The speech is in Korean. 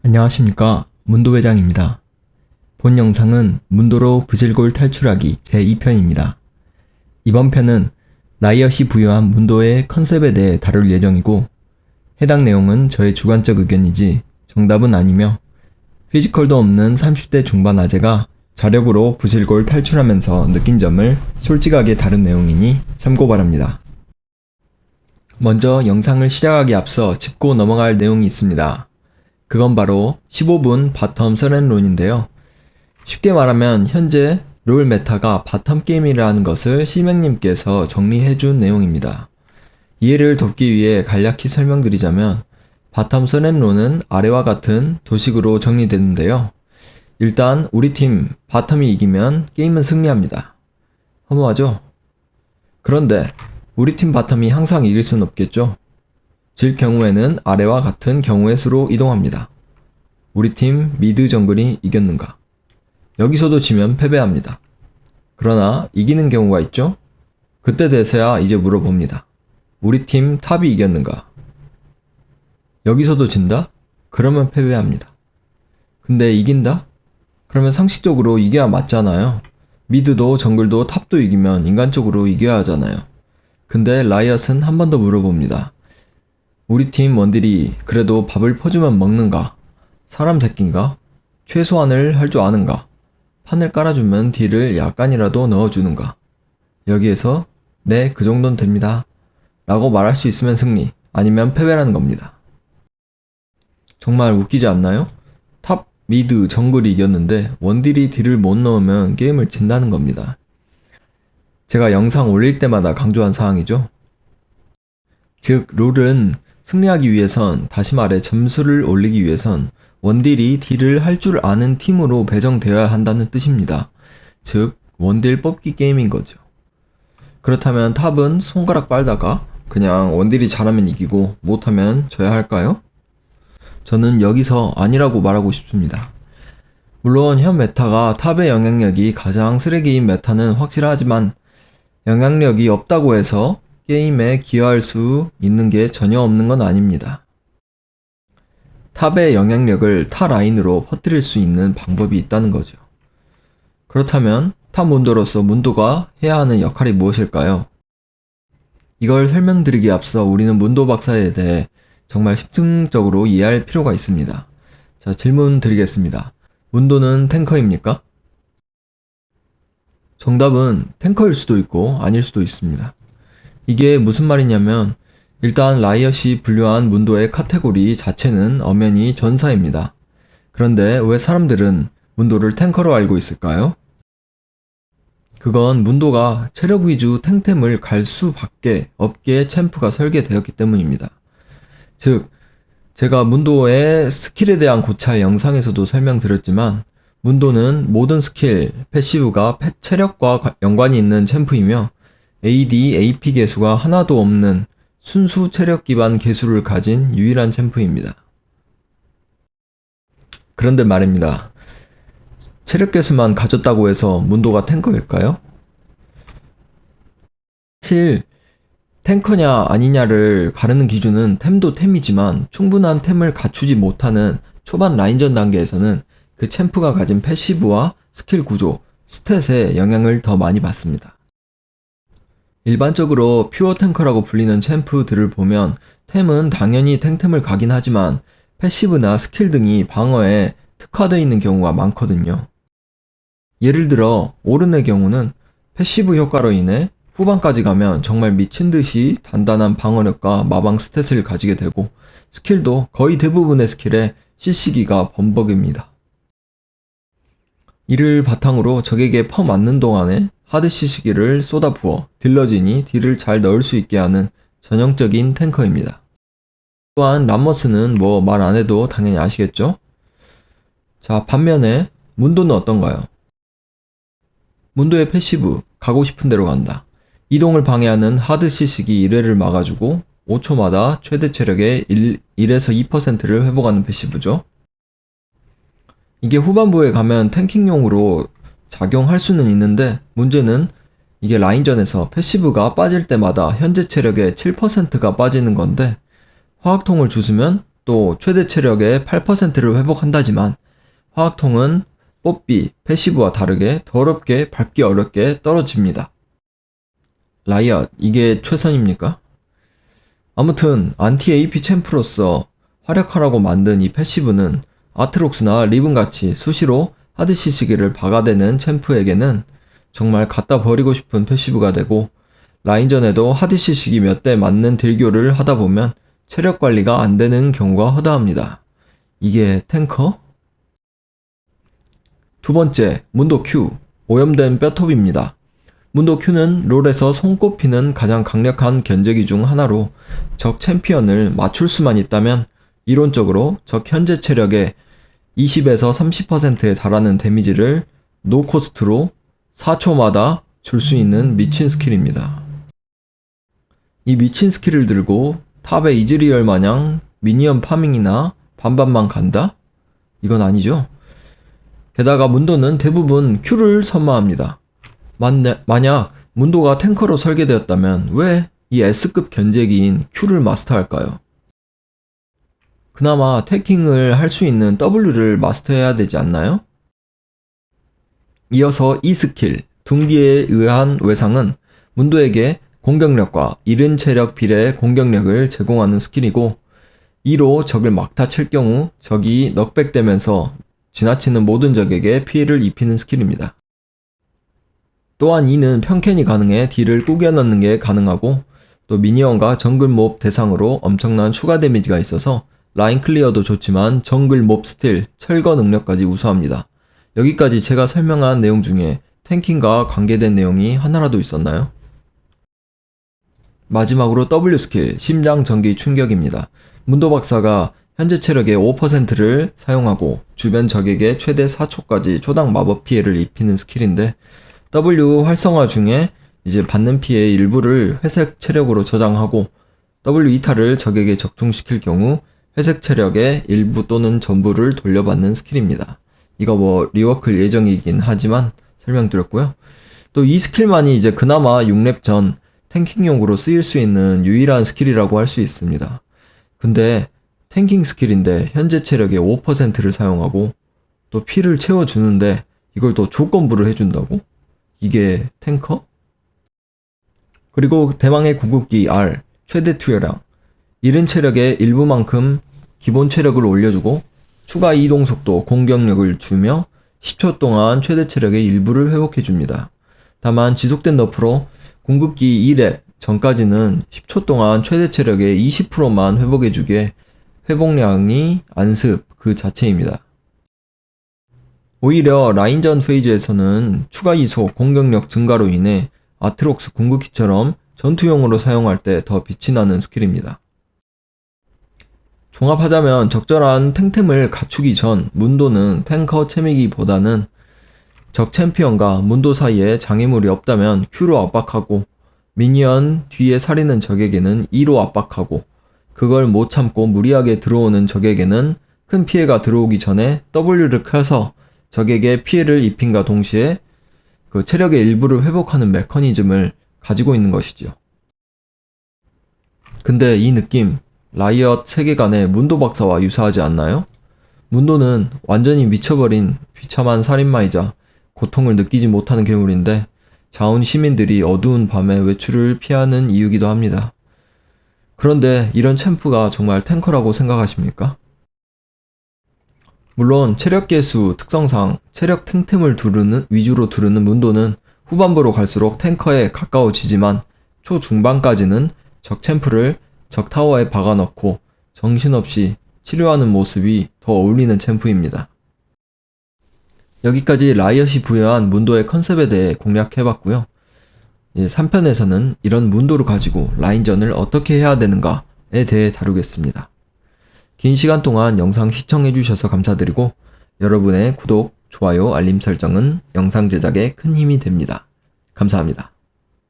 안녕하십니까, 문도회장입니다. 본 영상은 문도로 부질골 탈출하기 제2편입니다. 이번 편은 라이엇이 부여한 문도의 컨셉에 대해 다룰 예정이고, 해당 내용은 저의 주관적 의견이지 정답은 아니며, 피지컬도 없는 30대 중반 아재가 자력으로 부질골 탈출하면서 느낀 점을 솔직하게 다룬 내용이니 참고 바랍니다. 먼저 영상을 시작하기 앞서 짚고 넘어갈 내용이 있습니다. 그건 바로 15분 바텀 서렌론인데요. 쉽게 말하면 현재 롤 메타가 바텀 게임이라는 것을 시맹님께서 정리해준 내용입니다. 이해를 돕기 위해 간략히 설명드리자면 바텀 서렌론은 아래와 같은 도식으로 정리되는데요. 일단 우리 팀 바텀이 이기면 게임은 승리합니다. 허무하죠? 그런데 우리 팀 바텀이 항상 이길 순 없겠죠? 질 경우에는 아래와 같은 경우의 수로 이동합니다. 우리 팀 미드 정글이 이겼는가? 여기서도 지면 패배합니다. 그러나 이기는 경우가 있죠? 그때 돼서야 이제 물어봅니다. 우리 팀 탑이 이겼는가? 여기서도 진다? 그러면 패배합니다. 근데 이긴다? 그러면 상식적으로 이겨야 맞잖아요. 미드도 정글도 탑도 이기면 인간적으로 이겨야 하잖아요. 근데 라이엇은 한 번 더 물어봅니다. 우리 팀 원딜이 그래도 밥을 퍼주면 먹는가? 사람 새끼인가? 최소한을 할 줄 아는가? 판을 깔아주면 딜을 약간이라도 넣어주는가? 여기에서 네, 그 정도는 됩니다 라고 말할 수 있으면 승리, 아니면 패배라는 겁니다. 정말 웃기지 않나요? 탑, 미드, 정글이 이겼는데 원딜이 딜을 못 넣으면 게임을 진다는 겁니다. 제가 영상 올릴 때마다 강조한 사항이죠. 즉 롤은 승리하기 위해선, 다시 말해 점수를 올리기 위해선 원딜이 딜을 할 줄 아는 팀으로 배정되어야 한다는 뜻입니다. 즉 원딜 뽑기 게임인 거죠. 그렇다면 탑은 손가락 빨다가 그냥 원딜이 잘하면 이기고 못하면 져야 할까요? 저는 여기서 아니라고 말하고 싶습니다. 물론 현 메타가 탑의 영향력이 가장 쓰레기인 메타는 확실하지만 영향력이 없다고 해서 게임에 기여할 수 있는 게 전혀 없는 건 아닙니다. 탑의 영향력을 타 라인으로 퍼뜨릴 수 있는 방법이 있다는 거죠. 그렇다면 탑 문도로서 문도가 해야 하는 역할이 무엇일까요? 이걸 설명드리기에 앞서 우리는 문도 박사에 대해 정말 심층적으로 이해할 필요가 있습니다. 자, 질문 드리겠습니다. 문도는 탱커입니까? 정답은 탱커일 수도 있고 아닐 수도 있습니다. 이게 무슨 말이냐면 일단 라이엇이 분류한 문도의 카테고리 자체는 엄연히 전사입니다. 그런데 왜 사람들은 문도를 탱커로 알고 있을까요? 그건 문도가 체력 위주 탱템을 갈 수밖에 없게 챔프가 설계되었기 때문입니다. 즉, 제가 문도의 스킬에 대한 고찰 영상에서도 설명드렸지만 문도는 모든 스킬, 패시브가 체력과 연관이 있는 챔프이며 AD, AP 개수가 하나도 없는 순수 체력 기반 개수를 가진 유일한 챔프입니다. 그런데 말입니다. 체력 개수만 가졌다고 해서 문도가 탱커일까요? 사실 탱커냐 아니냐를 가르는 기준은 템도 템이지만 충분한 템을 갖추지 못하는 초반 라인전 단계에서는 그 챔프가 가진 패시브와 스킬 구조, 스탯에 영향을 더 많이 받습니다. 일반적으로 퓨어 탱커라고 불리는 챔프들을 보면 템은 당연히 탱템을 가긴 하지만 패시브나 스킬 등이 방어에 특화되어 있는 경우가 많거든요. 예를 들어 오른의 경우는 패시브 효과로 인해 후반까지 가면 정말 미친듯이 단단한 방어력과 마방 스탯을 가지게 되고 스킬도 거의 대부분의 스킬에 CC기가 범벅입니다. 이를 바탕으로 적에게 퍼맞는 동안에 하드 CC기를 쏟아부어 딜러진이 딜을 잘 넣을 수 있게 하는 전형적인 탱커입니다. 또한 람머스는 뭐 말 안해도 당연히 아시겠죠? 자, 반면에 문도는 어떤가요? 문도의 패시브, 가고 싶은 대로 간다. 이동을 방해하는 하드 CC기 1회를 막아주고 5초마다 최대 체력의 1에서 2%를 회복하는 패시브죠. 이게 후반부에 가면 탱킹용으로 작용할 수는 있는데 문제는 이게 라인전에서 패시브가 빠질 때마다 현재 체력의 7%가 빠지는 건데 화학통을 주스면 또 최대 체력의 8%를 회복한다지만 화학통은 뽀삐, 패시브와 다르게 더럽게 밟기 어렵게 떨어집니다. 라이엇, 이게 최선입니까? 아무튼 안티 AP 챔프로서 활약하라고 만든 이 패시브는 아트록스나 리븐같이 수시로 하드시 시기를 박아대는 챔프에게는 정말 갖다 버리고 싶은 패시브가 되고 라인전에도 하드시 시기 몇 대 맞는 딜교를 하다 보면 체력 관리가 안 되는 경우가 허다합니다. 이게 탱커? 두 번째, 문도 Q, 오염된 뼈톱입니다. 문도 Q는 롤에서 손꼽히는 가장 강력한 견제기 중 하나로 적 챔피언을 맞출 수만 있다면 이론적으로 적 현재 체력의 20에서 30%에 달하는 데미지를 노코스트로 4초마다 줄 수 있는 미친 스킬입니다. 이 미친 스킬을 들고 탑의 이즈리얼 마냥 미니언 파밍이나 반반만 간다? 이건 아니죠. 게다가 문도는 대부분 Q를 선마합니다. 만약 문도가 탱커로 설계되었다면 왜 이 S급 견제기인 Q를 마스터할까요? 그나마 태킹을 할 수 있는 W를 마스터해야 되지 않나요? 이어서 이 스킬, 둥기에 의한 외상은 문도에게 공격력과 이른 체력 비례의 공격력을 제공하는 스킬이고 이로 적을 막타 칠 경우 적이 넉백되면서 지나치는 모든 적에게 피해를 입히는 스킬입니다. 또한 이는 평캔이 가능해 딜을 꾸겨 넣는 게 가능하고 또 미니언과 정글 몹 대상으로 엄청난 추가 데미지가 있어서 라인 클리어도 좋지만 정글 몹 스틸, 철거 능력까지 우수합니다. 여기까지 제가 설명한 내용 중에 탱킹과 관계된 내용이 하나라도 있었나요? 마지막으로 W 스킬, 심장 전기 충격입니다. 문도 박사가 현재 체력의 5%를 사용하고 주변 적에게 최대 4초까지 초당 마법 피해를 입히는 스킬인데 W 활성화 중에 이제 받는 피해의 일부를 회색 체력으로 저장하고 W 이탈을 적에게 적중시킬 경우 회색 체력의 일부 또는 전부를 돌려받는 스킬입니다. 이거 리워크 예정이긴 하지만 설명드렸고요. 또 이 스킬만이 이제 그나마 6렙 전 탱킹용으로 쓰일 수 있는 유일한 스킬이라고 할 수 있습니다. 근데 탱킹 스킬인데 현재 체력의 5%를 사용하고 또 피를 채워주는데 이걸 또 조건부를 해준다고? 이게 탱커? 그리고 대망의 궁극기 R, 최대 투여량. 이른 체력의 일부만큼 기본 체력을 올려주고 추가 이동 속도, 공격력을 주며 10초 동안 최대 체력의 일부를 회복해줍니다. 다만 지속된 너프로 궁극기 2렙 전까지는 10초 동안 최대 체력의 20%만 회복해주게 회복량이 안습 그 자체입니다. 오히려 라인전 페이지에서는 추가 이속, 공격력 증가로 인해 아트록스 궁극기처럼 전투용으로 사용할 때 더 빛이 나는 스킬입니다. 종합하자면 적절한 탱템을 갖추기 전 문도는 탱커 채미기보다는 적 챔피언과 문도 사이에 장애물이 없다면 Q로 압박하고 미니언 뒤에 사리는 적에게는 E로 압박하고 그걸 못 참고 무리하게 들어오는 적에게는 큰 피해가 들어오기 전에 W를 켜서 적에게 피해를 입힌과 동시에 그 체력의 일부를 회복하는 메커니즘을 가지고 있는 것이죠. 근데 이 느낌 라이엇 세계관의 문도 박사와 유사하지 않나요? 문도는 완전히 미쳐버린 비참한 살인마이자 고통을 느끼지 못하는 괴물인데 자온 시민들이 어두운 밤에 외출을 피하는 이유기도 합니다. 그런데 이런 챔프가 정말 탱커라고 생각하십니까? 물론 체력 개수 특성상 체력 탱템을 위주로 두르는 문도는 후반부로 갈수록 탱커에 가까워지지만 초중반까지는 적 챔프를 적 타워에 박아넣고 정신없이 치료하는 모습이 더 어울리는 챔프입니다. 여기까지 라이엇이 부여한 문도의 컨셉에 대해 공략해봤고요. 3편에서는 이런 문도를 가지고 라인전을 어떻게 해야 되는가에 대해 다루겠습니다. 긴 시간 동안 영상 시청해주셔서 감사드리고 여러분의 구독, 좋아요, 알림 설정은 영상 제작에 큰 힘이 됩니다. 감사합니다.